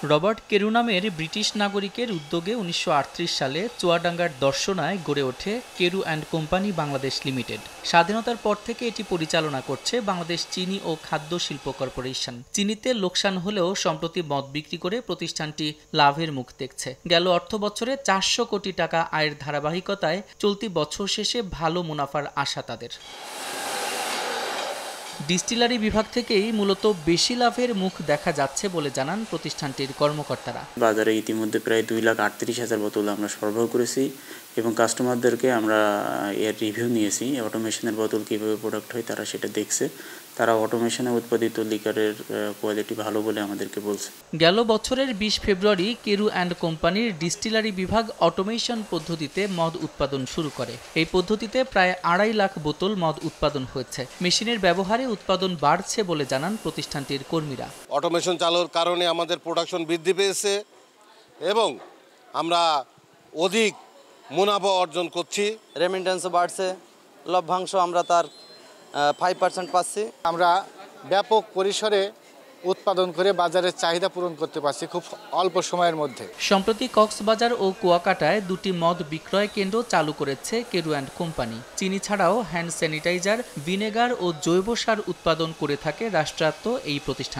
Robert Carew নামের British নাগরিকের উদ্যোগে ১৯৩৮ সালে চুয়াডাঙ্গার দর্শনায় গড়ে ওঠে Keru and company Bangladesh limited. স্বাধীনতার পর থেকে এটি পরিচালনা করছে বাংলাদেশ চিনি ও খাদ্য শিল্প কর্পোরেশন। চিনিতে লোকসান হলেও সম্প্রতি মদ বিক্রি করে প্রতিষ্ঠানটি লাভের মুখ দেখছে। গেল অর্থবছরে ৪০০ কোটি টাকা আয়ের ধারাবাহিকতায় চলতি বছর শেষে ভালো মুনাফার আশা তাদের। ডিস্টিলারি বিভাগ থেকেই মূলত বেশি লাভের মুখ দেখা যাচ্ছে বলে জানান প্রতিষ্ঠানটির কর্মকর্তারা। বাজারে ইতিমধ্যে প্রায় 2,38,000 বোতল আমরা সরবরাহ করেছি এবং কাস্টমারদেরকে আমরা এর রিভিউ নিয়েছি। অটোমেশনের বোতল কীভাবে প্রোডাক্ট হয় তারা সেটা দেখছে। তারা অটোমেশনে উৎপাদিত লিকারের কোয়ালিটি ভালো বলে আমাদেরকে বলছে। গেল বছরের ২০ ফেব্রুয়ারি কেরু অ্যান্ড কোম্পানির ডিস্টিলারি বিভাগ অটোমেশন পদ্ধতিতে মদ উৎপাদন শুরু করে। এই পদ্ধতিতে প্রায় ২.৫ লাখ বোতল মদ উৎপাদন হয়েছে। মেশিনের ব্যবহারে উৎপাদন বাড়ছে বলে জানান প্রতিষ্ঠানটির কর্মীরা। অটোমেশন চালুর কারণে আমাদের প্রোডাকশন বৃদ্ধি পেয়েছে এবং আমরা অধিক মুনাফা অর্জন করছি। রেমিটেন্সও বাড়ছে, লভ্যাংশ আমরা তার 5% পাচ্ছি। আমরা ব্যাপক পরিসরে উৎপাদন করে বাজারের চাহিদা পূরণ করতে পারছি খুব অল্প সময়ের মধ্যে। সম্প্রতি কক্সবাজার ও কুয়াকাটায় ২টি মদ বিক্রয় কেন্দ্র চালু করেছে কেরু অ্যান্ড কোম্পানি। চিনি ছাড়াও হ্যান্ড স্যানিটাইজার, ভিনেগার ও জৈব সার উৎপাদন করে থাকে রাষ্ট্রায়ত্ত এই প্রতিষ্ঠান।